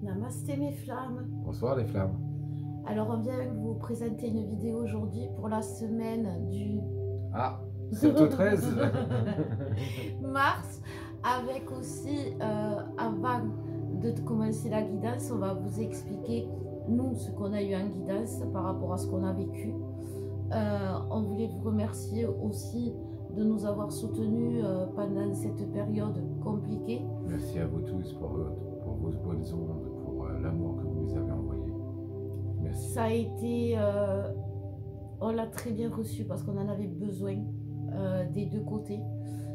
Namasté mes flammes. Bonsoir les flammes. Alors on vient vous présenter une vidéo aujourd'hui pour la semaine du c'est au 13 mars, avec aussi avant de commencer la guidance, on va vous expliquer nous ce qu'on a eu en guidance par rapport à ce qu'on a vécu. On voulait vous remercier aussi de nous avoir soutenus pendant cette période compliquée. Merci à vous tous pour vos bonnes ondes, pour l'amour que vous nous avez envoyé. Merci. Ça a été, on l'a très bien reçu parce qu'on en avait besoin des deux côtés.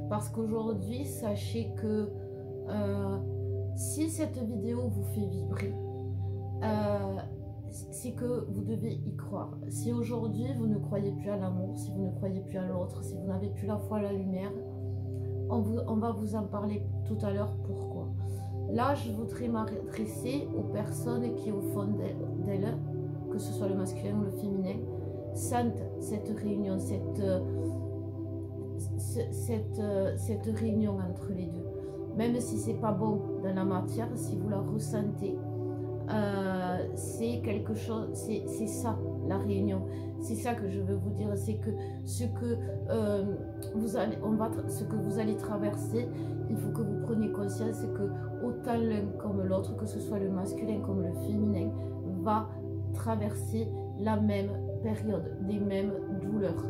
Parce qu'aujourd'hui, sachez que si cette vidéo vous fait vibrer, c'est que vous devez y croire. Si aujourd'hui vous ne croyez plus à l'amour, si vous ne croyez plus à l'autre, si vous n'avez plus la foi à la lumière, on va vous en parler tout à l'heure pourquoi. Là, je voudrais m'adresser aux personnes qui, au fond d'elles, que ce soit le masculin ou le féminin, sentent cette réunion, cette réunion entre les deux. Même si c'est pas bon dans la matière, si vous la ressentez, c'est quelque chose, c'est ça la réunion. C'est ça que je veux vous dire, c'est que ce que vous allez traverser, il faut que vous preniez conscience que autant l'un comme l'autre, que ce soit le masculin comme le féminin, va traverser la même période, des mêmes douleurs.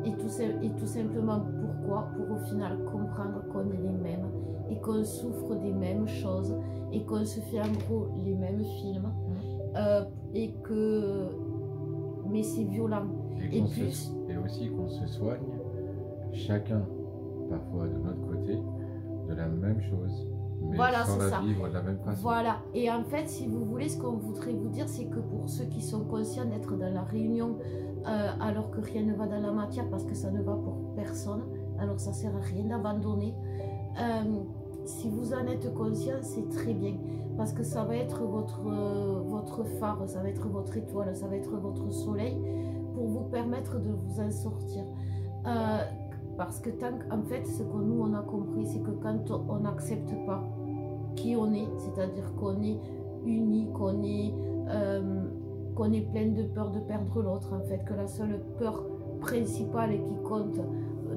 Et tout simplement pourquoi? Pour au final comprendre qu'on est les mêmes et qu'on souffre des mêmes choses et qu'on se fait en gros les mêmes films et que mais c'est violent et aussi qu'on se soigne chacun parfois de notre côté de la même chose, mais voilà, sans la ça. vivre de la même façon. Voilà, et en fait, si vous voulez, ce qu'on voudrait vous dire, c'est que pour ceux qui sont conscients d'être dans la réunion alors que rien ne va dans la matière, parce que ça ne va pour personne, alors ça sert à rien d'abandonner. Si vous en êtes conscient, c'est très bien, parce que ça va être votre phare, ça va être votre étoile, ça va être votre soleil, pour vous permettre de vous en sortir. Parce que en fait, ce que nous on a compris, c'est que quand on n'accepte pas qui on est, c'est-à-dire qu'on est unis, qu'on est plein de peur de perdre l'autre, en fait, que la seule peur principale qui compte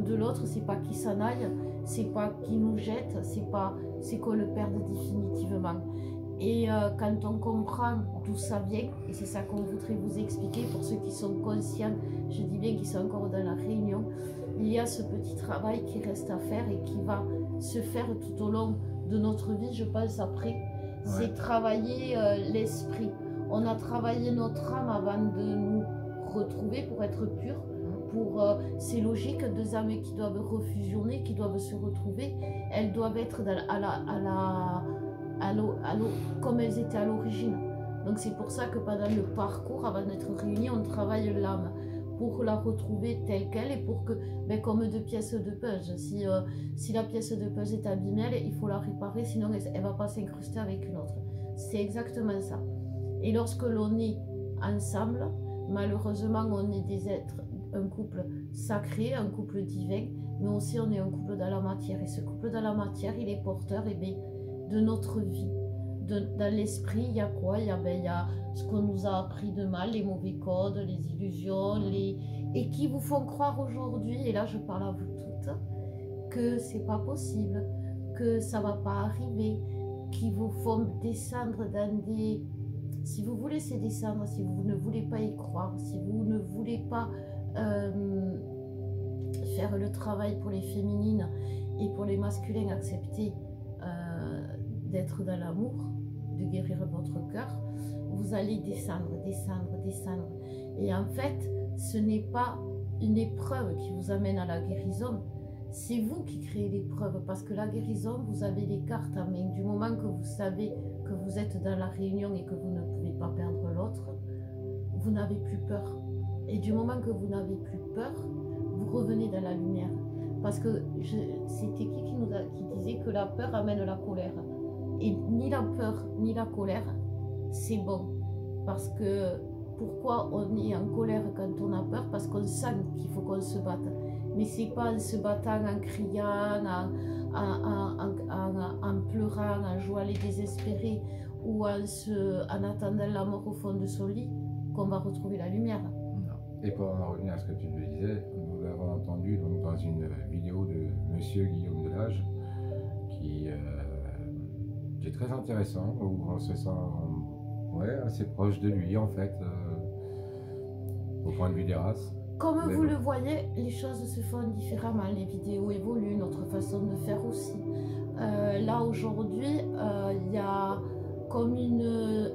de l'autre, c'est pas qu'il s'en aille, c'est pas qu'il nous jette, c'est qu'on le perde définitivement. Et quand on comprend d'où ça vient, et c'est ça qu'on voudrait vous expliquer pour ceux qui sont conscients, je dis bien qu'ils sont encore dans la réunion, il y a ce petit travail qui reste à faire et qui va se faire tout au long de notre vie, je pense après. C'est travailler l'esprit. On a travaillé notre âme avant de nous retrouver pour être pur. C'est logique, deux âmes qui doivent refusionner, qui doivent se retrouver, elles doivent être comme elles étaient à l'origine. Donc c'est pour ça que pendant le parcours, avant d'être réunis, on travaille l'âme pour la retrouver telle qu'elle et pour que, comme deux pièces de puzzle, si la pièce de puzzle est abîmée, il faut la réparer, sinon elle ne va pas s'incruster avec une autre. C'est exactement ça. Et lorsque l'on est ensemble, malheureusement, on est des êtres, un couple sacré, un couple divin, mais aussi on est un couple dans la matière. Et ce couple dans la matière, il est porteur de notre vie. Dans l'esprit, il y a quoi? Il y a ce qu'on nous a appris de mal, les mauvais codes, les illusions, et qui vous font croire aujourd'hui, et là je parle à vous toutes, que c'est pas possible, que ça va pas arriver, qui vous font descendre dans des... Si vous vous laissez descendre, si vous ne voulez pas y croire, si vous ne voulez pas faire le travail pour les féminines et pour les masculins, accepter d'être dans l'amour, de guérir votre cœur, vous allez descendre, descendre, descendre. Et en fait, ce n'est pas une épreuve qui vous amène à la guérison, c'est vous qui créez l'épreuve, parce que la guérison, vous avez les cartes en main. Du moment que vous savez que vous êtes dans la réunion et que vous ne pouvez pas perdre l'autre, vous n'avez plus peur. Et du moment que vous n'avez plus peur, vous revenez dans la lumière. Parce que c'était qui disait que la peur amène la colère. Et ni la peur, ni la colère, c'est bon. Parce que pourquoi on est en colère quand on a peur? Parce qu'on sent qu'il faut qu'on se batte. Mais c'est pas en se battant, en criant, en pleurant, en jouant les désespérés. ou en attendant la mort au fond de son lit qu'on va retrouver la lumière. Non. Et pour en revenir à ce que tu disais, nous l'avons entendu donc, dans une vidéo de Monsieur Guillaume Delage qui est très intéressant, où on se sent assez proche de lui en fait, au point de vue des races. Comme vous le voyez, les choses se font différemment, les vidéos évoluent, notre façon de faire aussi. Là aujourd'hui, il y a comme une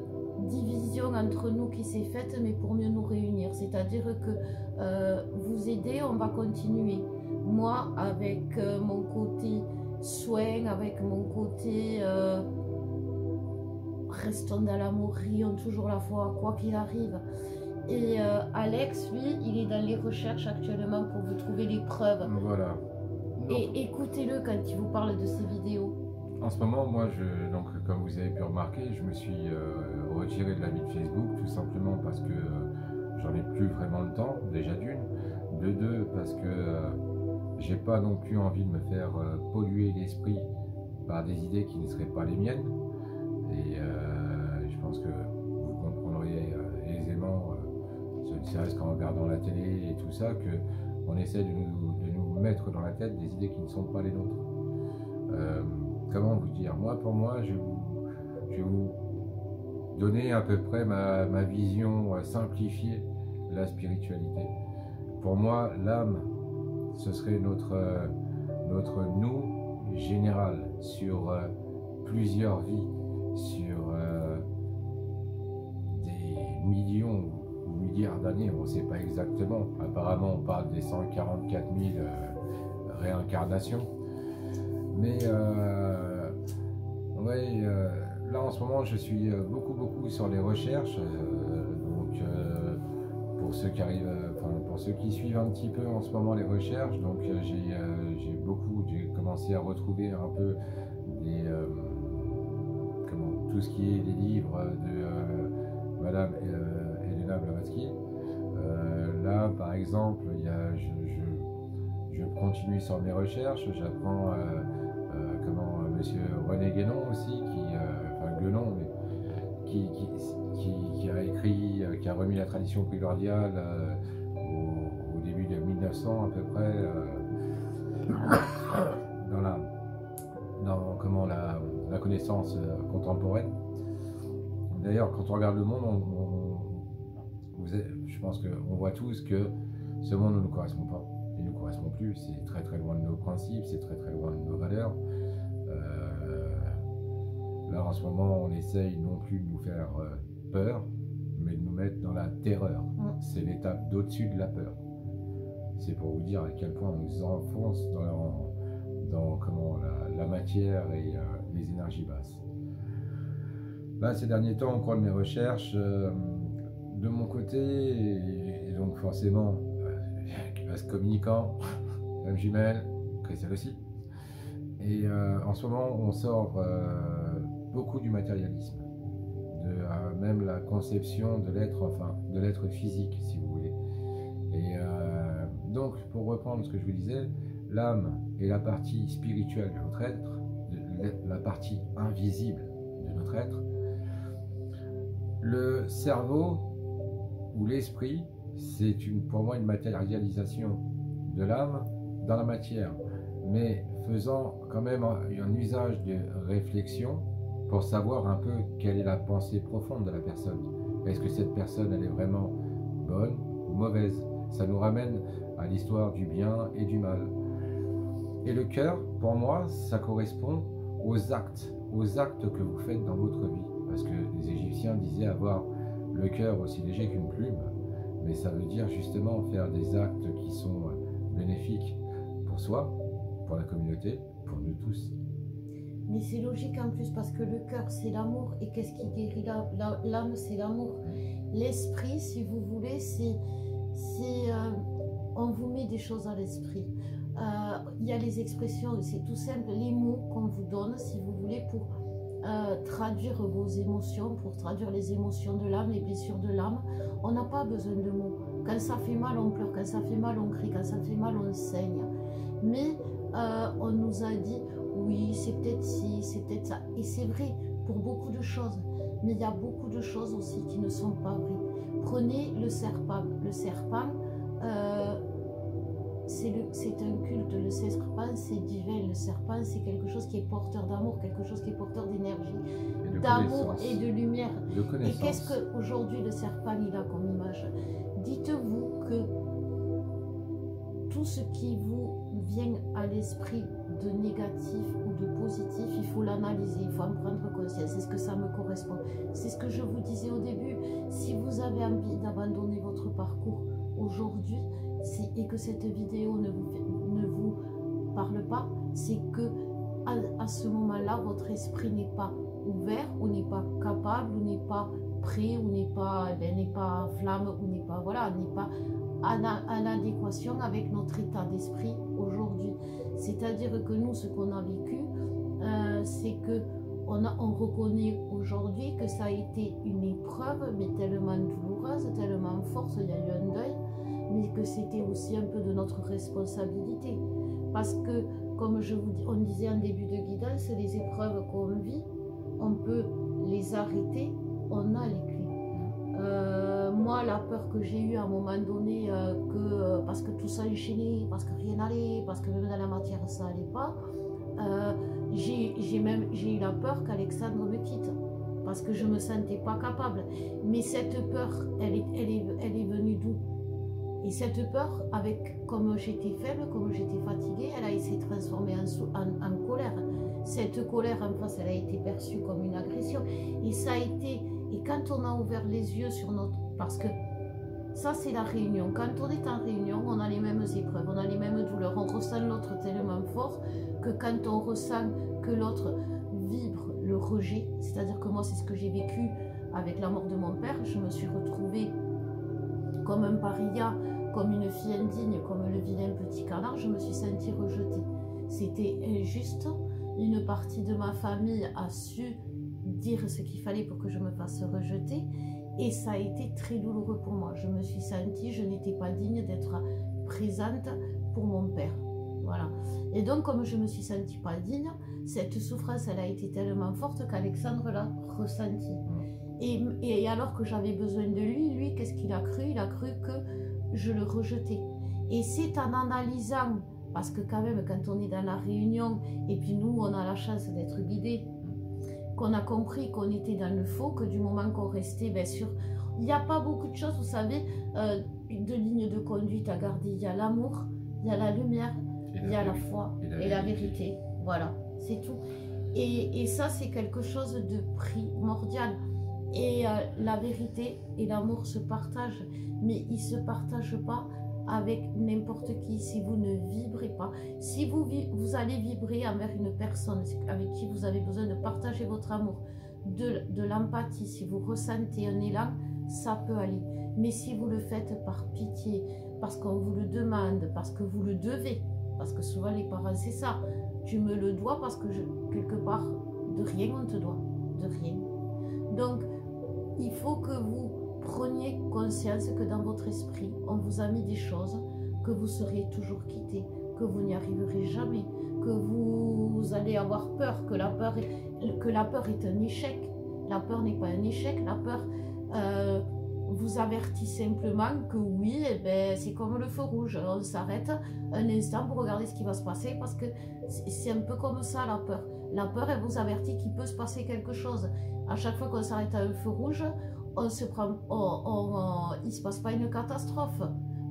division entre nous qui s'est faite, mais pour mieux nous réunir. C'est-à-dire que vous aider, on va continuer. Moi, avec mon côté soin, avec mon côté restons dans l'amour, rions toujours la foi, quoi qu'il arrive. Et Alex, lui, il est dans les recherches actuellement pour vous trouver les preuves. Voilà. Et écoutez-le quand il vous parle de ces vidéos. En ce moment, moi, donc, comme vous avez pu remarquer, je me suis retiré de la vie de Facebook, tout simplement parce que j'en ai plus vraiment le temps, déjà d'une. De deux, parce que j'ai pas non plus envie de me faire polluer l'esprit par des idées qui ne seraient pas les miennes. Et je pense que vous comprendrez aisément, ne serait-ce qu'en regardant la télé et tout ça, qu'on essaie de nous mettre dans la tête des idées qui ne sont pas les nôtres. Comment vous dire? Moi, pour moi, je vais vous donner à peu près ma vision simplifiée de la spiritualité. Pour moi, l'âme, ce serait notre nous général sur plusieurs vies, sur des millions ou milliards d'années, on ne sait pas exactement. Apparemment, on parle des 144 000 réincarnations. Mais là en ce moment je suis beaucoup sur les recherches, donc pour ceux qui arrivent, pour ceux qui suivent un petit peu en ce moment les recherches, donc j'ai commencé à retrouver un peu tout ce qui est les livres de Madame Elena Blavatsky. Là par exemple, je continue sur mes recherches, j'apprends Monsieur René Guénon aussi, Guénon, mais qui a écrit, qui a remis la tradition primordiale au début de 1900 à peu près, dans la connaissance contemporaine. D'ailleurs, quand on regarde le monde, je pense qu'on voit tous que ce monde ne nous correspond pas. Il ne nous correspond plus, c'est très loin de nos principes, c'est très loin de nos valeurs. Là en ce moment on essaye non plus de nous faire peur, mais de nous mettre dans la terreur. C'est l'étape d'au-dessus de la peur. C'est pour vous dire à quel point on nous enfonce dans la matière et les énergies basses. Là ces derniers temps, au cours de mes recherches, de mon côté, et donc forcément vaste communicant, même jumelle, Christelle aussi. Et en ce moment, on sort beaucoup du matérialisme, de même la conception de l'être physique, si vous voulez. Et donc, pour reprendre ce que je vous disais, l'âme est la partie spirituelle de notre être, la partie invisible de notre être. Le cerveau ou l'esprit, c'est pour moi une matérialisation de l'âme dans la matière, mais faisant quand même un usage de réflexion pour savoir un peu quelle est la pensée profonde de la personne. Est-ce que cette personne, elle est vraiment bonne ou mauvaise? Ça nous ramène à l'histoire du bien et du mal. Et le cœur, pour moi, ça correspond aux actes que vous faites dans votre vie. Parce que les Égyptiens disaient avoir le cœur aussi léger qu'une plume, mais ça veut dire justement faire des actes qui sont bénéfiques pour soi, pour la communauté, pour nous tous. Mais c'est logique en plus parce que le cœur c'est l'amour, et qu'est-ce qui guérit l'âme? C'est l'amour. L'esprit, si vous voulez, on vous met des choses à l'esprit. Il y a les expressions, c'est tout simple, les mots qu'on vous donne, si vous voulez, pour traduire vos émotions, pour traduire les émotions de l'âme, les blessures de l'âme. On n'a pas besoin de mots. Quand ça fait mal, on pleure. Quand ça fait mal, on crie. Quand ça fait mal, on saigne. Mais on nous a dit, oui, c'est peut-être ci, c'est peut-être ça. Et c'est vrai pour beaucoup de choses. mais il y a beaucoup de choses aussi qui ne sont pas vraies. Prenez le serpent. Le serpent, c'est un culte. Le serpent, c'est divin. Le serpent, c'est quelque chose qui est porteur d'amour, quelque chose qui est porteur d'énergie, d'amour et de lumière. Et qu'est-ce qu'aujourd'hui le serpent il a comme image? Dites-vous que tout ce qui vous vient à l'esprit de négatif ou de positif, il faut l'analyser, il faut en prendre conscience. Est-ce que ça me correspond? C'est ce que je vous disais au début. Si vous avez envie d'abandonner votre parcours aujourd'hui et que cette vidéo ne vous parle pas, c'est que à ce moment-là, votre esprit n'est pas ouvert, ou n'est pas capable, ou n'est pas prêt, ou n'est pas flamme, ou n'est pas, voilà, n'est pas en adéquation avec notre état d'esprit aujourd'hui. C'est-à-dire que nous, ce qu'on a vécu, c'est que on reconnaît aujourd'hui que ça a été une épreuve, mais tellement douloureuse, tellement forte, il y a eu un deuil, mais que c'était aussi un peu de notre responsabilité. Parce que, comme on disait en début de guidance, les épreuves qu'on vit, on peut les arrêter, on a les clés. Moi, la peur que j'ai eue à un moment donné, parce que tout ça enchaîné, parce que rien n'allait, parce que même dans la matière ça n'allait pas, j'ai eu la peur qu'Alexandre me quitte, parce que je ne me sentais pas capable. Mais cette peur, elle est venue d'où? Et cette peur, comme j'étais faible, comme j'étais fatiguée, elle a essayé de transformer en colère. Cette colère en face, elle a été perçue comme une agression. Et ça a été... Et quand on a ouvert les yeux sur notre... Parce que ça, c'est la réunion. Quand on est en réunion, on a les mêmes épreuves, on a les mêmes douleurs. On ressent l'autre tellement fort que quand on ressent que l'autre vibre le rejet, c'est-à-dire que moi, c'est ce que j'ai vécu avec la mort de mon père. Je me suis retrouvée comme un paria, comme une fille indigne, comme le vilain petit canard. Je me suis sentie rejetée. C'était injuste. Une partie de ma famille a su dire ce qu'il fallait pour que je me fasse rejeter, et ça a été très douloureux pour moi. Je me suis sentie, je n'étais pas digne d'être présente pour mon père. Voilà. Et donc, comme je me suis sentie pas digne, cette souffrance, elle a été tellement forte qu'Alexandre l'a ressentie. Et alors que j'avais besoin de lui, qu'est-ce qu'il a cru? Il a cru que je le rejetais. Et c'est en analysant, parce que quand même, quand on est dans la réunion, et puis nous, on a la chance d'être guidés, qu'on a compris qu'on était dans le faux, que du moment qu'on restait, bien sûr, il n'y a pas beaucoup de choses, vous savez, de lignes de conduite à garder. Il y a l'amour, il y a la lumière, il y a la foi et la vérité. Voilà, c'est tout. Et ça, c'est quelque chose de primordial. Et la vérité et l'amour se partagent, mais ils ne se partagent pas avec n'importe qui. Si vous ne vibrez pas, si vous allez vibrer envers une personne avec qui vous avez besoin de partager votre amour, de l'empathie, si vous ressentez un élan, ça peut aller. Mais si vous le faites par pitié, parce qu'on vous le demande, parce que vous le devez, parce que souvent les parents c'est ça, tu me le dois parce que quelque part, de rien on te doit, de rien. Donc il faut que vous preniez conscience que dans votre esprit, on vous a mis des choses, que vous serez toujours quitté, que vous n'y arriverez jamais, que vous allez avoir peur, que la peur est un échec. La peur n'est pas un échec, la peur vous avertit simplement que oui, eh ben, c'est comme le feu rouge, on s'arrête un instant pour regarder ce qui va se passer, parce que c'est un peu comme ça la peur. La peur, elle vous avertit qu'il peut se passer quelque chose. À chaque fois qu'on s'arrête à un feu rouge, il ne se passe pas une catastrophe.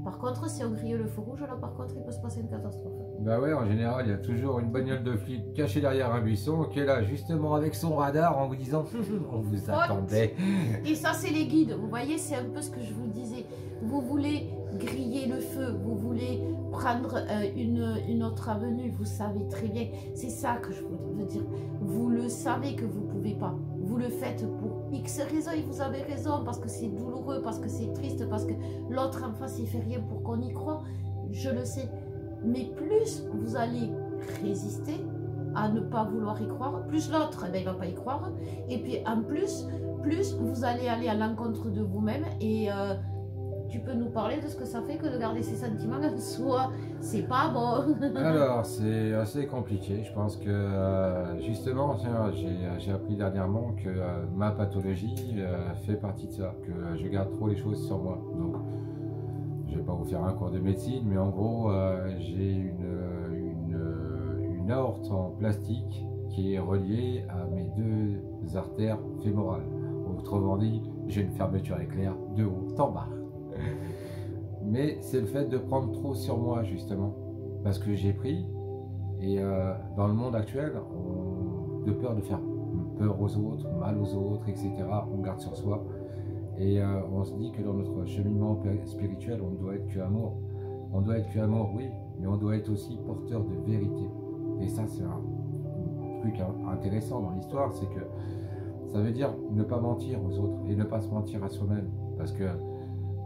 Par contre, si on grille le feu rouge, là par contre, il peut se passer une catastrophe. Bah ouais, en général, il y a toujours une bagnole de flic cachée derrière un buisson qui est là justement avec son radar en vous disant on vous attendait. Et ça, c'est les guides. Vous voyez, c'est un peu ce que je vous disais. Vous voulez griller le feu, vous voulez prendre une autre avenue, vous savez très bien. C'est ça que je veux dire. Vous le savez que vous ne pouvez pas. Vous le faites pour X raisons et vous avez raison, parce que c'est douloureux, parce que c'est triste, parce que l'autre en face, il fait rien pour qu'on y croit. Je le sais. Mais plus vous allez résister à ne pas vouloir y croire, plus l'autre, il ne va pas y croire. Et puis en plus vous allez aller à l'encontre de vous-même et tu peux nous parler de ce que ça fait que de garder ses sentiments en soi? C'est pas bon. Alors, c'est assez compliqué. Je pense que justement, j'ai appris dernièrement que ma pathologie fait partie de ça, que je garde trop les choses sur moi. Donc, je vais pas vous faire un cours de médecine, mais en gros, j'ai une aorte en plastique qui est reliée à mes 2 artères fémorales. Autrement dit, j'ai une fermeture éclair de haut en bas. Mais c'est le fait de prendre trop sur moi, justement. Parce que j'ai pris, et dans le monde actuel, de peur de faire peur aux autres, mal aux autres, etc., on garde sur soi. Et on se dit que dans notre cheminement spirituel, on ne doit être que amour. On doit être que amour, oui, mais on doit être aussi porteur de vérité. Et ça, c'est un truc intéressant dans l'histoire, c'est que ça veut dire ne pas mentir aux autres et ne pas se mentir à soi-même. Parce que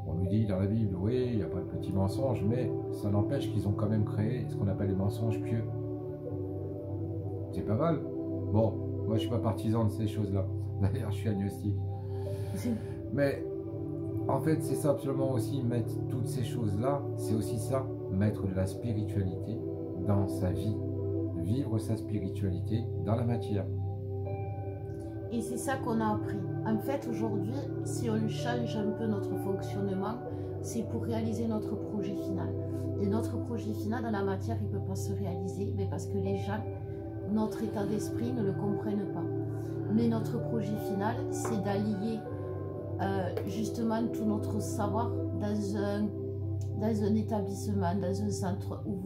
on nous dit dans la Bible, oui, il n'y a pas de petits mensonges, mais ça n'empêche qu'ils ont quand même créé ce qu'on appelle les mensonges pieux. C'est pas mal. Bon, moi je suis pas partisan de ces choses-là. D'ailleurs, je suis agnostique. Mais en fait, c'est ça absolument aussi, mettre toutes ces choses-là, c'est aussi ça, mettre de la spiritualité dans sa vie. Vivre sa spiritualité dans la matière. Et c'est ça qu'on a appris. En fait, aujourd'hui, si on change un peu notre fonctionnement, c'est pour réaliser notre projet final. Et notre projet final dans la matière, il ne peut pas se réaliser, mais parce que les gens, notre état d'esprit ne le comprennent pas. Mais notre projet final, c'est d'allier justement tout notre savoir dans un établissement, dans un centre où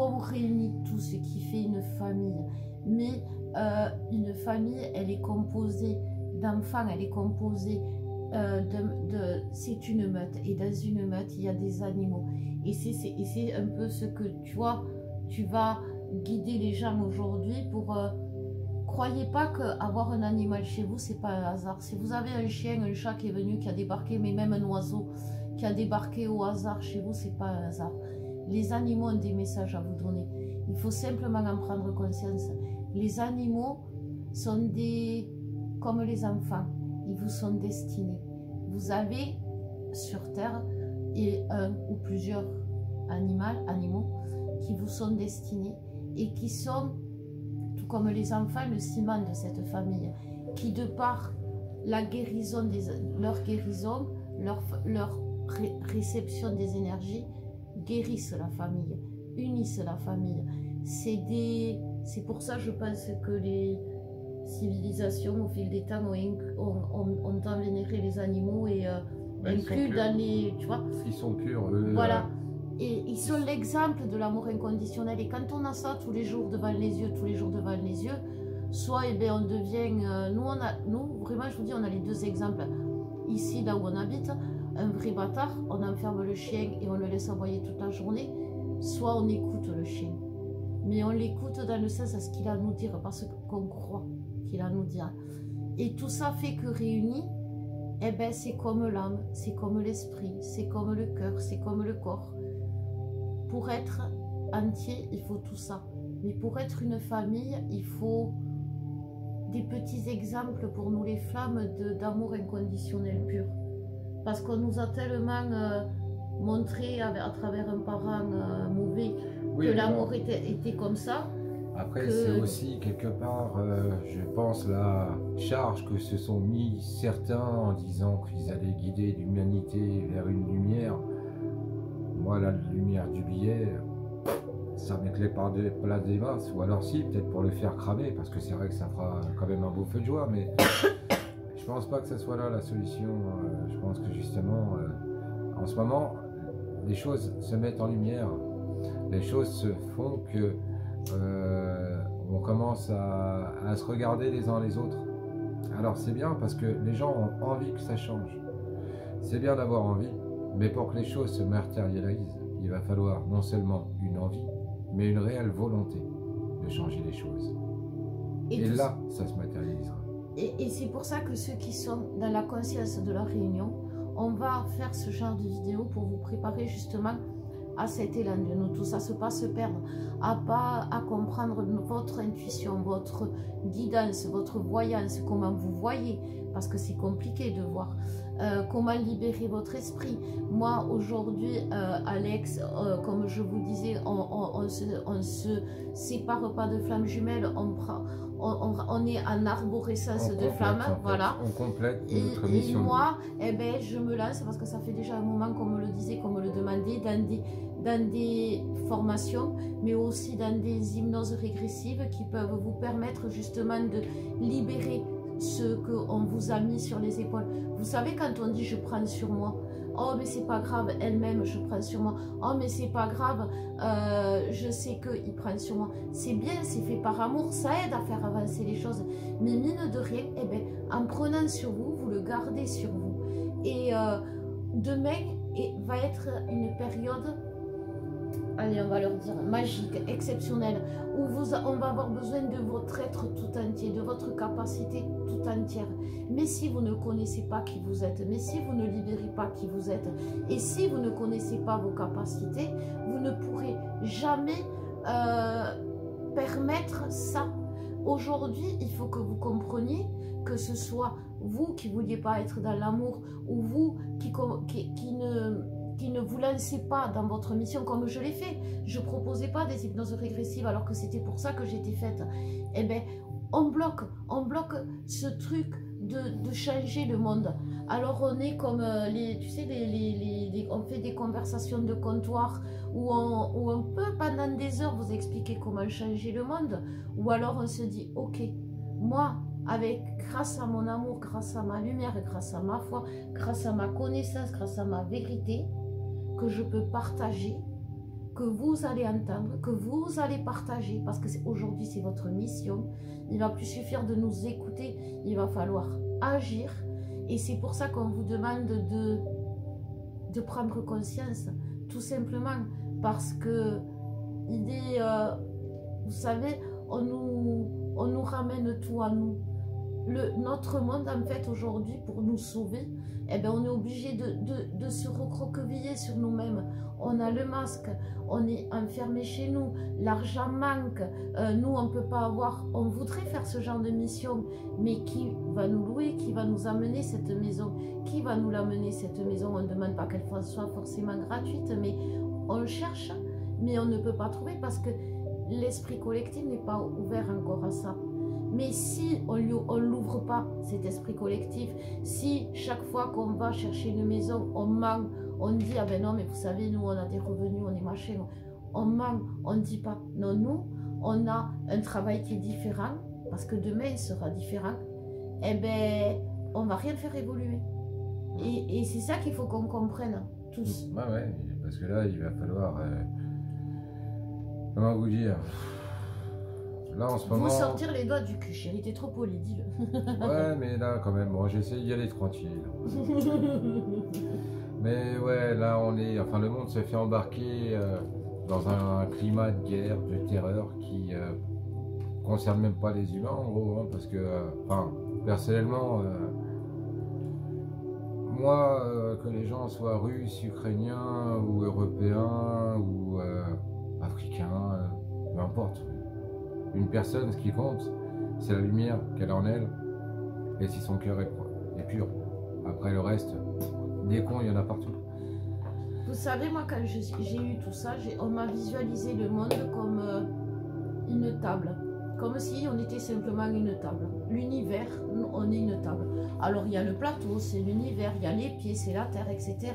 on réunit tout ce qui fait une famille. Mais une famille, elle est composée d'enfants, elle est composée c'est une meute. Et dans une meute, il y a des animaux. Et c'est un peu ce que tu vois, tu vas guider les gens aujourd'hui pour... croyez pas qu'avoir un animal chez vous, c'est pas un hasard. Si vous avez un chien, un chat qui est venu, qui a débarqué, mais même un oiseau qui a débarqué au hasard chez vous, c'est pas un hasard. Les animaux ont des messages à vous donner. Il faut simplement en prendre conscience. Les animaux sont comme les enfants. Ils vous sont destinés. Vous avez sur Terre un ou plusieurs animaux qui vous sont destinés et qui sont, tout comme les enfants, le ciment de cette famille, qui de par la guérison, leur guérison, leur réception des énergies, guérissent la famille, unissent la famille. C'est pour ça, je pense, que les civilisations, au fil des temps, ont tant vénéré les animaux et inclus dans les... Tu vois, ils sont purs, eux. Voilà. Et ils sont l'exemple de l'amour inconditionnel. Et quand on a ça tous les jours devant les yeux, soit on devient... nous, vraiment, je vous dis, on a les 2 exemples. Ici, là où on habite, un vrai bâtard, on enferme le chien et on le laisse aboyer toute la journée. Soit on écoute le chien. Mais on l'écoute dans le sens à ce qu'il a à nous dire, parce qu'on croit qu'il a à nous dire. Et tout ça fait que réunis, eh ben, c'est comme l'âme, c'est comme l'esprit, c'est comme le cœur, c'est comme le corps. Pour être entier, il faut tout ça. Mais pour être une famille, il faut des petits exemples pour nous, les flammes d'amour inconditionnel pur. Parce qu'on nous a tellement montré à travers un parent mauvais que l'amour était comme ça. Après, c'est aussi quelque part, je pense, la charge que se sont mis certains en disant qu'ils allaient guider l'humanité vers une lumière. Moi, la lumière du billet, ça m'éclaire par des masses. Ou alors si, peut-être pour le faire cramer, parce que c'est vrai que ça fera quand même un beau feu de joie, mais je pense pas que ce soit là la solution. Je pense que justement, en ce moment, les choses se mettent en lumière. Les choses se font que on commence à se regarder les uns les autres. Alors c'est bien parce que les gens ont envie que ça change. C'est bien d'avoir envie, mais pour que les choses se matérialisent, il va falloir non seulement une envie, mais une réelle volonté de changer les choses. Et là, ça se matérialisera. Et c'est pour ça que ceux qui sont dans la conscience de la réunion, on va faire ce genre de vidéo pour vous préparer justement à cet élan de nous tous, à ne pas se perdre, à comprendre votre intuition, votre guidance, votre voyance, comment vous voyez, parce que c'est compliqué de voir, comment libérer votre esprit. Moi, aujourd'hui, Alex, comme je vous disais, on se sépare pas de flammes jumelles, on est en arborescence de flammes, en fait. Voilà. On complète notre mission. Et moi, eh ben, je me lance, parce que ça fait déjà un moment qu'on me le disait, qu'on me le demandait, dans des formations, mais aussi dans des hypnoses régressives qui peuvent vous permettre justement de libérer ce qu'on vous a mis sur les épaules. Vous savez, quand on dit je prends sur moi, oh mais c'est pas grave, elle-même je prends sur moi, oh mais c'est pas grave, je sais qu'il prend sur moi, c'est bien, c'est fait par amour, ça aide à faire avancer les choses, mais mine de rien, eh ben, en prenant sur vous, vous le gardez sur vous, et demain va être une période, allez, on va leur dire magique, exceptionnelle, où on va avoir besoin de votre être tout entier, de votre capacité tout entière. Mais si vous ne connaissez pas qui vous êtes, mais si vous ne libérez pas qui vous êtes, et si vous ne connaissez pas vos capacités, vous ne pourrez jamais permettre ça. Aujourd'hui, il faut que vous compreniez que ce soit vous qui ne vouliez pas être dans l'amour, ou vous qui ne vous lancez pas dans votre mission comme je l'ai fait. Je ne proposais pas des hypnoses régressives alors que c'était pour ça que j'étais faite. Eh bien, on bloque ce truc de changer le monde. Alors on est comme tu sais, on fait des conversations de comptoir où on peut pendant des heures vous expliquer comment changer le monde. Ou alors on se dit, ok, moi, grâce à mon amour, grâce à ma lumière, grâce à ma foi, grâce à ma connaissance, grâce à ma vérité, que je peux partager, que vous allez entendre, que vous allez partager, parce que aujourd'hui c'est votre mission. Il ne va plus suffire de nous écouter, il va falloir agir, et c'est pour ça qu'on vous demande de prendre conscience, tout simplement, parce que vous savez, on nous ramène tout à nous. Notre monde, en fait, aujourd'hui, pour nous sauver, eh bien, on est obligé de se recroqueviller sur nous-mêmes. On a le masque, on est enfermé chez nous, l'argent manque, nous, on ne peut pas avoir, on voudrait faire ce genre de mission, mais qui va nous louer, qui va nous amener cette maison, qui va nous l'amener cette maison? On ne demande pas qu'elle soit forcément gratuite, mais on cherche, mais on ne peut pas trouver parce que l'esprit collectif n'est pas ouvert encore à ça. Mais si on ne l'ouvre pas, cet esprit collectif, si chaque fois qu'on va chercher une maison, on manque, on dit, ah ben non, mais vous savez, nous, on a des revenus, on est machin, on manque, on ne dit pas, non, nous, on a un travail qui est différent, parce que demain, il sera différent, eh ben, on ne va rien faire évoluer. Et c'est ça qu'il faut qu'on comprenne, tous. Ouais, parce que là, il va falloir, comment vous dire, là, en ce moment... Vous sortir les doigts du cul, chérie, t'es trop poli, dis-le. Ouais, mais là, quand même, bon, j'essaie d'y aller tranquille. Mais ouais, là, le monde se fait embarquer dans un climat de guerre, de terreur qui concerne même pas les humains, en gros, hein, parce que, personnellement, moi, que les gens soient russes, ukrainiens, ou européens, ou africains, peu importe. Une personne, ce qui compte, c'est la lumière qu'elle a en elle, et si son cœur est pur. Après le reste, des cons, il y en a partout. Vous savez, moi, quand j'ai eu tout ça, on m'a visualisé le monde comme une table. Comme si on était simplement une table. L'univers, on est une table. Alors, il y a le plateau, c'est l'univers, il y a les pieds, c'est la terre, etc.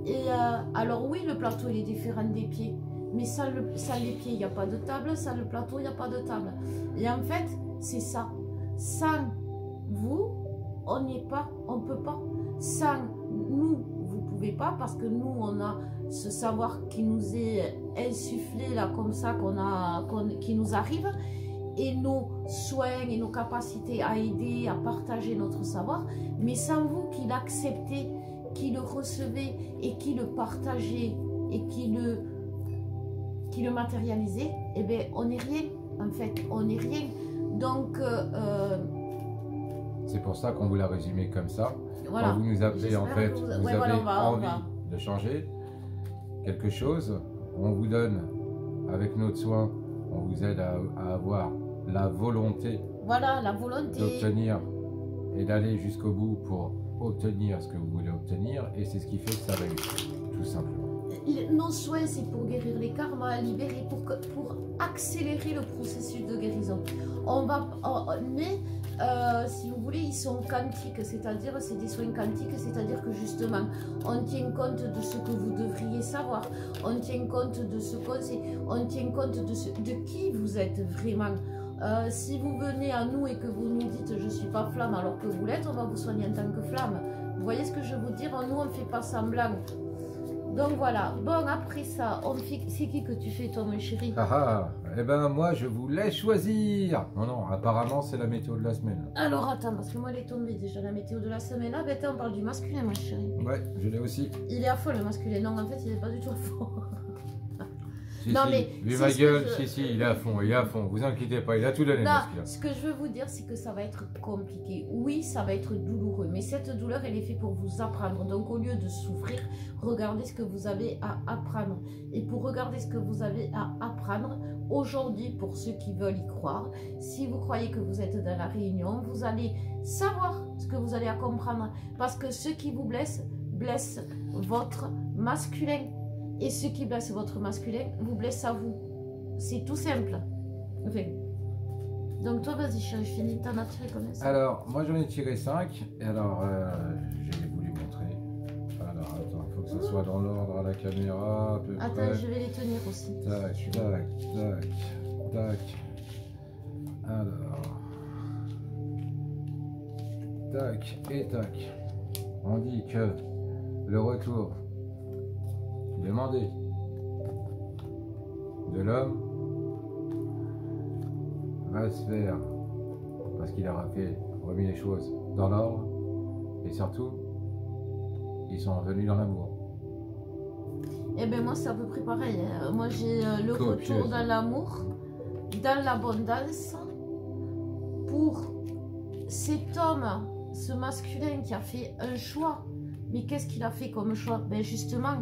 Et alors, oui, le plateau, il est différent des pieds. Mais sans les pieds, il n'y a pas de table. Sans le plateau, il n'y a pas de table. Et en fait, c'est ça. Sans vous, on n'y est pas, on ne peut pas. Sans nous, vous ne pouvez pas, parce que nous, on a ce savoir qui nous est insufflé, là, comme ça, qui nous arrive. Et nos soins et nos capacités à aider, à partager notre savoir. Mais sans vous, qui l'acceptez, qui le recevez et qui le partagez et qui le matérialiser, eh bien, on n'est rien, en fait, on n'est rien. Donc, c'est pour ça qu'on vous l'a résumé comme ça. Voilà. Quand vous nous appelez, en fait, vous avez envie de changer. quelque chose, on vous donne, avec notre soin, on vous aide à avoir la volonté, voilà, la volonté d'obtenir et d'aller jusqu'au bout pour obtenir ce que vous voulez obtenir, et c'est ce qui fait que ça réussit, tout simplement. Nos soins, c'est pour guérir les karmas, libérer, pour accélérer le processus de guérison. Mais si vous voulez, ils sont quantiques, c'est-à-dire c'est des soins quantiques, c'est-à-dire que justement, on tient compte de ce que vous devriez savoir, on tient compte de ce conseil, on tient compte de qui vous êtes vraiment. Si vous venez à nous et que vous nous dites je suis pas flamme alors que vous l'êtes, on va vous soigner en tant que flamme. Vous voyez ce que je veux dire? Nous, on ne fait pas semblant. Donc voilà, bon après ça, c'est qui que tu fais toi mon chéri? Eh ben moi je vous laisse choisir. Non, apparemment c'est la météo de la semaine. Alors attends, parce que moi elle est tombée déjà la météo de la semaine. Ah ben on parle du masculin mon chéri. Ouais, je l'ai aussi. Il est à fond le masculin, non en fait il n'est pas du tout à fond. Non, mais vu ma gueule, si, il est à fond, vous inquiétez pas, il a tout donné. Non, ce que je veux vous dire, c'est que ça va être compliqué. Oui, ça va être douloureux, mais cette douleur, elle est faite pour vous apprendre. Donc, au lieu de souffrir, regardez ce que vous avez à apprendre. Et pour regarder ce que vous avez à apprendre, aujourd'hui, pour ceux qui veulent y croire, si vous croyez que vous êtes dans la réunion, vous allez savoir ce que vous allez à comprendre. Parce que ce qui vous blesse votre masculin. Et ce qui blesse votre masculin vous blesse à vous. C'est tout simple. Enfin. Donc toi, vas-y, je finis. T'en as tiré combien ça? Alors, moi j'en ai tiré 5. Et alors, je vais vous les montrer. Alors, attends, il faut que ça soit dans l'ordre à la caméra. À peu attends, près. Je vais les tenir aussi. Tac. Alors. Tac et tac. On dit que le retour demandé de l'homme va se faire parce qu'il aura remis les choses dans l'ordre, et surtout ils sont revenus dans l'amour. Eh bien moi c'est à peu près pareil, moi j'ai le retour dans l'amour, dans l'abondance, pour cet homme, ce masculin qui a fait un choix. Mais qu'est-ce qu'il a fait comme choix? Ben justement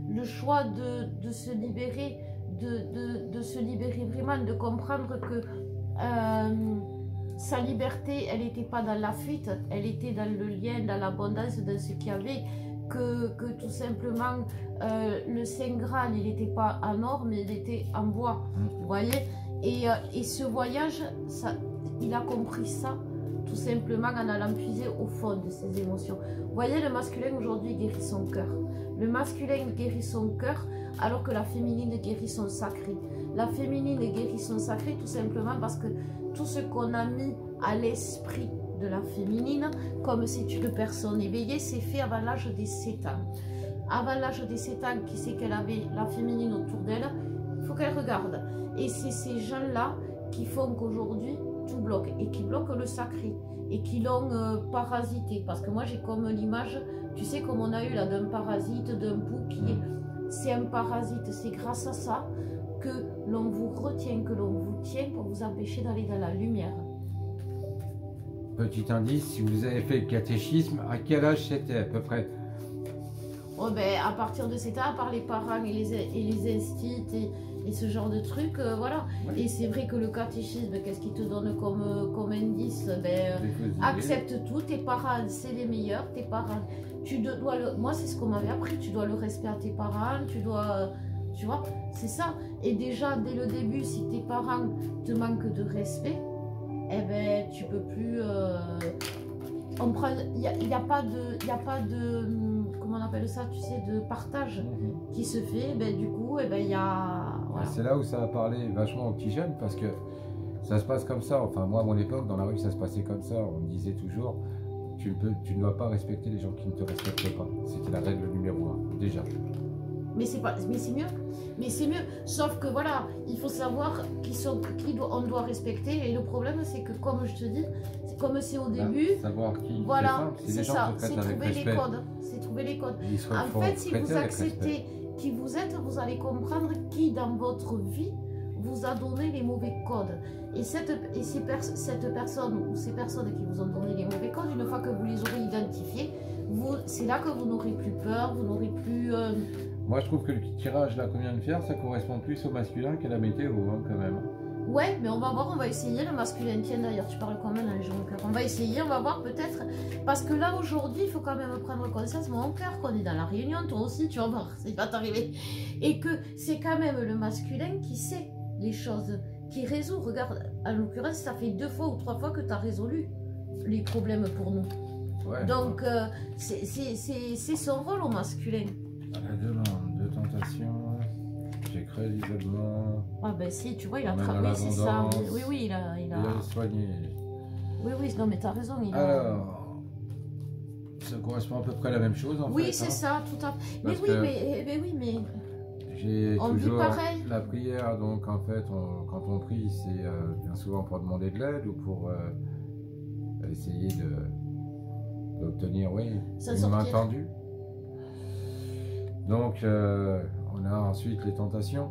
le choix de se libérer, de se libérer vraiment, de comprendre que sa liberté, elle n'était pas dans la fuite, elle était dans le lien, dans l'abondance, dans ce qu'il y avait, que tout simplement le Saint Graal, il n'était pas en or, mais il était en bois, vous voyez, et ce voyage, il a compris ça, tout simplement en allant puiser au fond de ses émotions. Vous voyez, le masculin aujourd'hui guérit son cœur. Le masculin guérit son cœur alors que la féminine guérit son sacré. La féminine guérit son sacré tout simplement parce que tout ce qu'on a mis à l'esprit de la féminine, comme c'est une personne éveillée, c'est fait avant l'âge des 7 ans. Avant l'âge des 7 ans, qui sait qu'elle avait la féminine autour d'elle, il faut qu'elle regarde. Et c'est ces gens-là qui font qu'aujourd'hui, tout bloque et qui bloquent le sacré et qui l'ont parasité. Parce que moi, j'ai comme l'image, tu sais, comme on a eu là d'un parasite, d'un pouls qui est... C'est un parasite, c'est grâce à ça que l'on vous retient, que l'on vous tient pour vous empêcher d'aller dans la lumière. Petit indice, si vous avez fait le catéchisme, à quel âge c'était à peu près? Oh ben, à partir de cet âge, par les parents et les instits et ce genre de trucs, voilà. Oui. Et c'est vrai que le catéchisme, qu'est-ce qu'il te donne comme indice? Ben, accepte tout, tes parents, c'est les meilleurs, tes parents. Moi, c'est ce qu'on m'avait appris, tu dois le respect à tes parents, tu dois... Tu vois, c'est ça. Et déjà, dès le début, si tes parents te manquent de respect, eh ben, tu peux plus... Il n'y a pas de... Comment on appelle ça, tu sais, de partage qui se fait. Ben, du coup, eh ben, il y a... Voilà. C'est là où ça a parlé vachement aux petits jeunes, parce que ça se passe comme ça. Enfin, moi, à mon époque, dans la rue, ça se passait comme ça. On me disait toujours, tu ne dois pas respecter les gens qui ne te respectent pas. C'était la règle numéro 1, déjà. Mais c'est mieux. Mais c'est mieux. Sauf que voilà, il faut savoir on doit respecter. Et le problème, c'est que comme je te dis, comme c'est au début, savoir qui. Voilà, c'est ça. C'est trouver les codes. C'est trouver les codes. En fait, si vous acceptez qui vous êtes, vous allez comprendre qui dans votre vie vous a donné les mauvais codes. Et cette personne ou ces personnes qui vous ont donné les mauvais codes, une fois que vous les aurez identifiés, c'est là que vous n'aurez plus peur, vous n'aurez plus... Moi, je trouve que le tirage là qu'on vient de faire, ça correspond plus au masculin qu'à la météo, hein, quand même. Ouais, mais on va voir, on va essayer le masculin. Tiens, d'ailleurs, tu parles quand même dans les gens de cœur. On va essayer, on va voir peut-être. Parce que là, aujourd'hui, il faut quand même prendre conscience, mon cœur, qu'on est dans la réunion. Toi aussi, tu vas voir, c'est pas t'arriver. Et que c'est quand même le masculin qui sait les choses, qui résout. Regarde, en l'occurrence, ça fait 2 fois ou 3 fois que tu as résolu les problèmes pour nous. Ouais, donc, c'est son rôle au masculin. La demande de tentation. J'ai créé l'isolement. Ah ben si, tu vois, il a travaillé, c'est ça. Oui, oui, il a soigné. Oui, oui, non mais t'as raison. Alors, ça correspond à peu près à la même chose en fait. Oui, c'est ça, tout à fait. Mais oui, mais... J'ai toujours pareil. La prière, donc en fait, quand on prie, c'est bien souvent pour demander de l'aide ou pour essayer d'obtenir, oui, une main tendue. Donc, on a ensuite les tentations.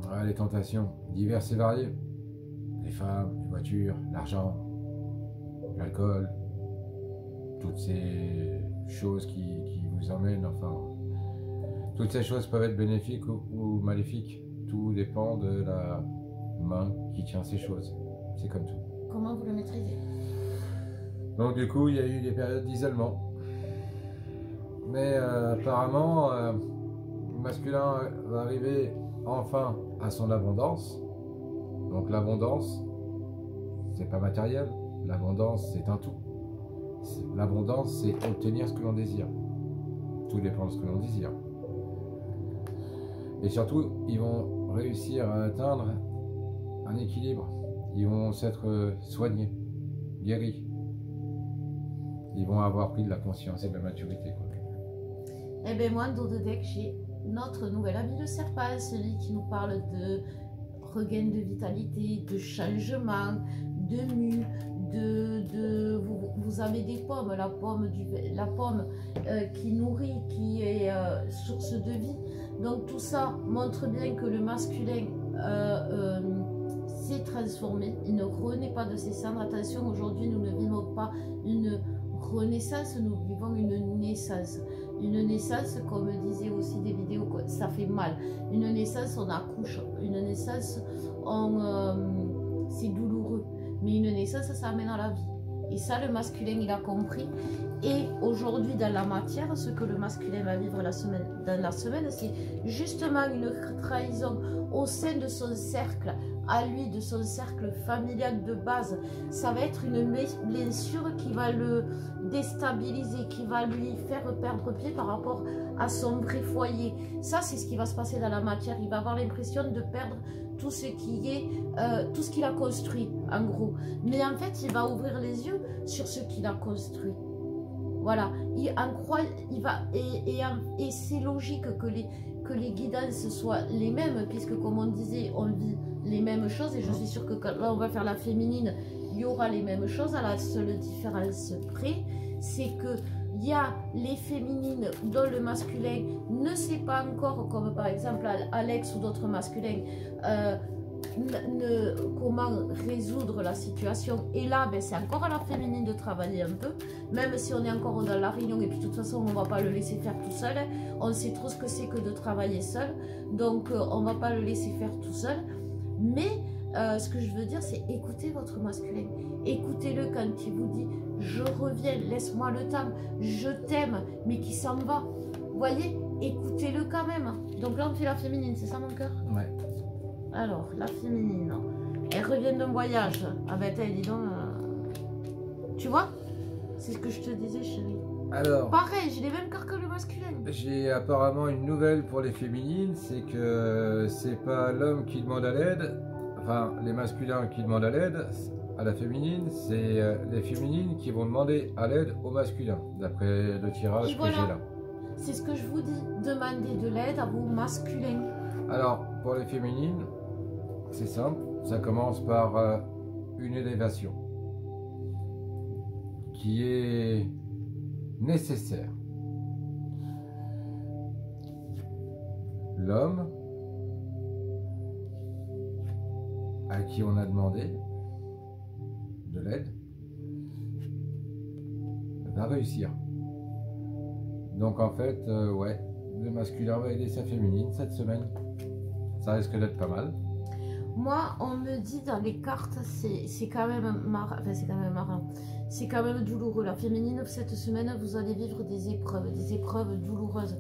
Voilà, les tentations diverses et variées. Les femmes, les voitures, l'argent, l'alcool, toutes ces choses qui vous emmènent, enfin, toutes ces choses peuvent être bénéfiques ou maléfiques. Tout dépend de la main qui tient ces choses. C'est comme tout. Comment vous le maîtrisez? Donc du coup, il y a eu des périodes d'isolement. Mais apparemment, le masculin va arriver enfin à son abondance. Donc l'abondance, c'est pas matériel. L'abondance, c'est un tout. L'abondance, c'est obtenir ce que l'on désire. Tout dépend de ce que l'on désire. Et surtout, ils vont réussir à atteindre un équilibre. Ils vont s'être soignés, guéris. Ils vont avoir pris de la conscience et de la maturité, quoi. Eh bien moi, dans le deck, j'ai notre nouvel ami le serpent, celui qui nous parle de regain de vitalité, de changement, de mue, vous avez des pommes, la pomme qui nourrit, qui est source de vie. Donc tout ça montre bien que le masculin s'est transformé, il ne renaît pas de ses cendres. Attention, aujourd'hui nous ne vivons pas une renaissance, nous vivons une naissance. Une naissance, comme disaient aussi des vidéos, ça fait mal. Une naissance, on accouche. Une naissance, c'est douloureux. Mais une naissance, ça amène à la vie. Et ça, le masculin, il a compris. Et aujourd'hui, dans la matière, ce que le masculin va vivre dans la semaine, c'est justement une trahison au sein de son cercle, à lui, de son cercle familial de base. Ça va être une blessure qui va le déstabiliser, qui va lui faire perdre pied par rapport à son vrai foyer. Ça, c'est ce qui va se passer dans la matière. Il va avoir l'impression de perdre tout ce qui est, tout ce qu'il a construit, en gros. Mais en fait, il va ouvrir les yeux sur ce qu'il a construit. Voilà, il en croit, il va, et c'est logique que les guidances soient les mêmes, puisque comme on disait, on vit les mêmes choses, et je suis sûre que quand là on va faire la féminine, il y aura les mêmes choses. À la seule différence près, c'est que il y a les féminines dont le masculin ne sait pas encore, comme par exemple Alex ou d'autres masculins, comment résoudre la situation. Et là, ben, c'est encore à la féminine de travailler un peu, même si on est encore dans la réunion, et puis de toute façon, on ne va pas le laisser faire tout seul. On sait trop ce que c'est que de travailler seul, donc on ne va pas le laisser faire tout seul. Mais ce que je veux dire, c'est écoutez votre masculin. Écoutez-le quand il vous dit « je reviens, laisse-moi le temps, je t'aime », mais qui s'en va. Vous voyez, écoutez-le quand même. Donc là, on fait la féminine, c'est ça mon cœur? Ouais. Alors, la féminine, elle revient d'un voyage. Ah ben, dis donc, tu vois? C'est ce que je te disais, chérie. Alors, pareil, j'ai les mêmes cœurs que le masculin. J'ai apparemment une nouvelle pour les féminines, c'est que c'est pas l'homme qui demande à l'aide, enfin les masculins qui demandent à l'aide à la féminine, c'est les féminines qui vont demander à l'aide au masculin, d'après le tirage que j'ai là. C'est ce que je vous dis, demandez de l'aide à vos masculins. Alors, pour les féminines, c'est simple, ça commence par une élévation qui est nécessaire. L'homme à qui on a demandé de l'aide va réussir. Donc en fait, ouais, le masculin va aider sa féminine cette semaine. Ça risque d'être pas mal. Moi, on me dit dans les cartes, c'est quand même marrant, enfin c'est quand même marrant, c'est quand même douloureux. La féminine, cette semaine, vous allez vivre des épreuves douloureuses.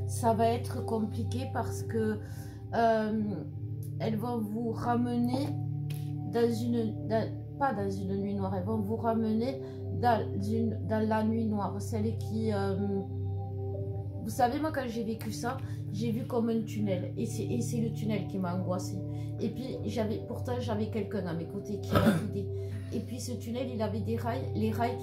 Ça va être compliqué parce que elles vont vous ramener pas dans une nuit noire, elles vont vous ramener dans la nuit noire, celle qui... vous savez, moi, quand j'ai vécu ça, j'ai vu comme un tunnel. Et c'est le tunnel qui m'a angoissée. Et puis, pourtant, j'avais quelqu'un à mes côtés qui m'a guidée. Et puis, ce tunnel, il avait des rails. Les rails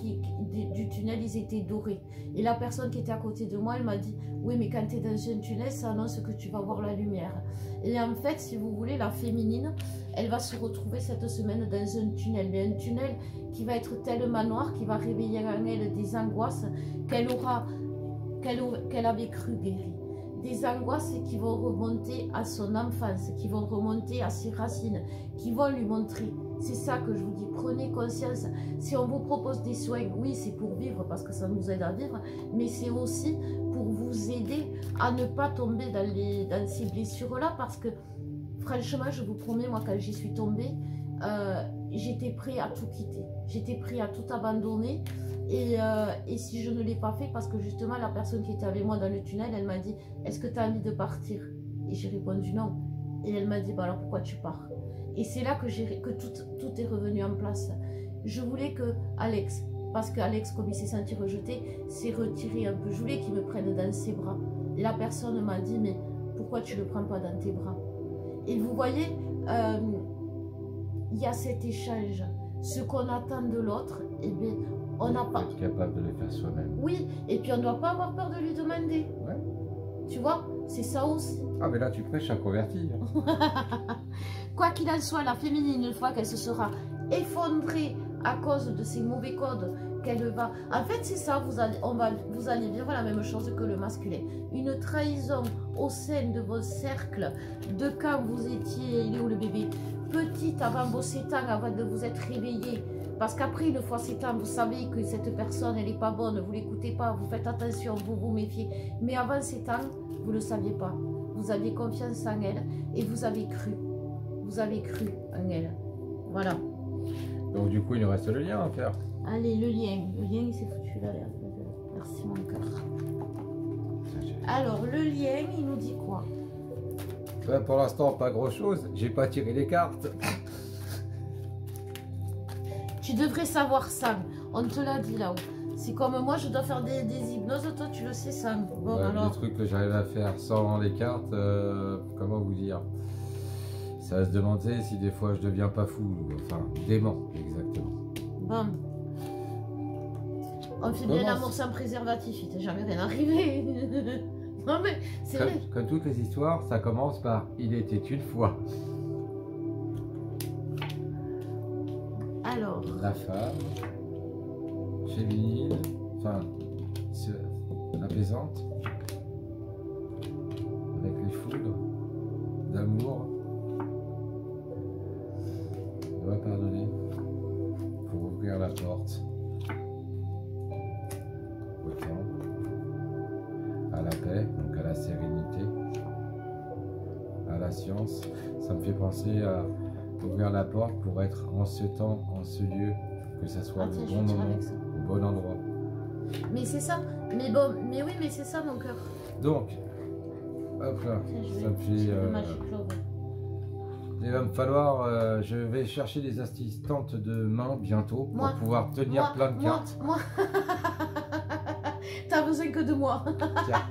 du tunnel, ils étaient dorés. Et la personne qui était à côté de moi, elle m'a dit, oui, mais quand tu es dans un tunnel, ça annonce que tu vas voir la lumière. Et en fait, si vous voulez, la féminine, elle va se retrouver cette semaine dans un tunnel. Mais un tunnel qui va être tellement noir, qui va réveiller en elle des angoisses qu'elle avait cru guérir. Des angoisses qui vont remonter à son enfance, qui vont remonter à ses racines, qui vont lui montrer. C'est ça que je vous dis, prenez conscience. Si on vous propose des soins, oui, c'est pour vivre, parce que ça nous aide à vivre, mais c'est aussi pour vous aider à ne pas tomber dans ces blessures-là, parce que, franchement, je vous promets, moi, quand j'y suis tombée, j'étais prêt à tout quitter. J'étais prêt à tout abandonner. Et si je ne l'ai pas fait, parce que justement la personne qui était avec moi dans le tunnel, elle m'a dit, est-ce que tu as envie de partir? Et j'ai répondu non. Et elle m'a dit, bah alors pourquoi tu pars? Et c'est là que tout est revenu en place. Je voulais que Alex, parce qu'Alex, comme il s'est senti rejeté, s'est retiré un peu. Je voulais qu'il me prenne dans ses bras. Et la personne m'a dit, mais pourquoi tu ne le prends pas dans tes bras? Et vous voyez, il y a cet échange. Ce qu'on attend de l'autre, eh bien, on n'a pas... Être capable de le faire soi-même. Oui, et puis on ne doit pas avoir peur de lui demander. Ouais. Tu vois, c'est ça aussi. Ah, mais là, tu prêches à convertir. Quoi qu'il en soit, la féminine, une fois qu'elle se sera effondrée à cause de ces mauvais codes, qu'elle va... En fait, c'est ça, vous allez vivre la même chose que le masculin. Une trahison au sein de vos cercles, de quand vous étiez, il est où le bébé, petite, avant vos 7 ans, avant de vous être réveillé. Parce qu'après, une fois 7 ans, vous savez que cette personne, elle n'est pas bonne, vous ne l'écoutez pas, vous faites attention, vous vous méfiez. Mais avant 7 ans, vous ne le saviez pas. Vous aviez confiance en elle et vous avez cru. Vous avez cru en elle. Voilà. Donc du coup, il nous reste le lien à faire. Allez, le lien. Le lien, il s'est foutu là. Merci, mon cœur. Alors, le lien, il nous dit quoi? Ben, pour l'instant, pas grand-chose. J'ai pas tiré les cartes. Tu devrais savoir ça. On te l'a dit là-haut. C'est comme moi, je dois faire des hypnoses. Toi, tu le sais ça. Bon, ouais, alors... le truc que j'arrive à faire sans les cartes, comment vous dire? Ça va se demander si des fois je deviens pas fou. Enfin, dément, exactement. Bon. On fait bien l'amour sans préservatif. Il t'est jamais rien arrivé. Non mais, c'est vrai. Comme toutes les histoires, ça commence par « Il était une fois ». Alors... La femme, féminine, enfin, apaisante, avec les foudres, d'amour, doit pardonner pour ouvrir la porte au temps, à la paix, donc à la sérénité, à la science. Ça me fait penser à ouvrir la porte pour être en ce temps, en ce lieu, que ça soit le bon moment, au bon endroit. Mais c'est ça, mais bon, mais oui, mais c'est ça mon cœur. Donc, hop là, ça me fait... il va me falloir, je vais chercher des assistantes de main bientôt pour pouvoir tenir plein de cartes. Moi, t'as besoin que de moi. Tiens.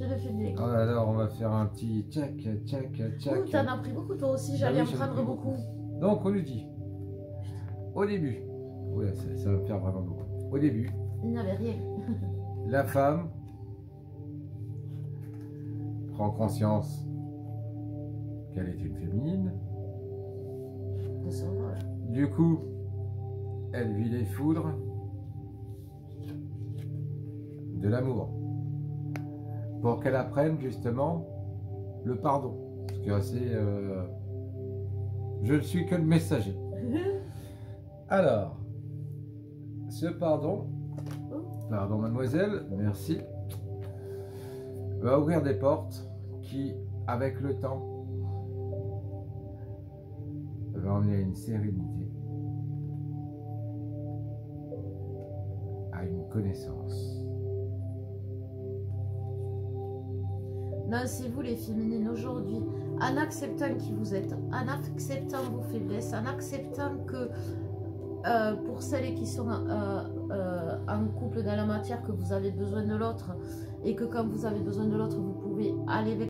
Je le fais bien. Alors, on va faire un petit tchac, tchac, tchac. T'en as pris beaucoup toi aussi, j'allais en prendre beaucoup. Donc, on lui dit, au début, ouais, ça va me faire vraiment beaucoup. Au début, il n'y avait rien. La femme prend conscience qu'elle est une féminine. Du coup, elle vit les foudres de l'amour pour qu'elle apprenne justement le pardon. Parce que c'est je ne suis que le messager. Alors, ce pardon, pardon mademoiselle, merci, va ouvrir des portes qui, avec le temps, va emmener à une sérénité, à une connaissance. Lancez-vous les féminines aujourd'hui, en acceptant qui vous êtes, en acceptant vos faiblesses, en acceptant que pour celles qui sont en couple dans la matière, que vous avez besoin de l'autre, et que quand vous avez besoin de l'autre, vous pouvez aller vers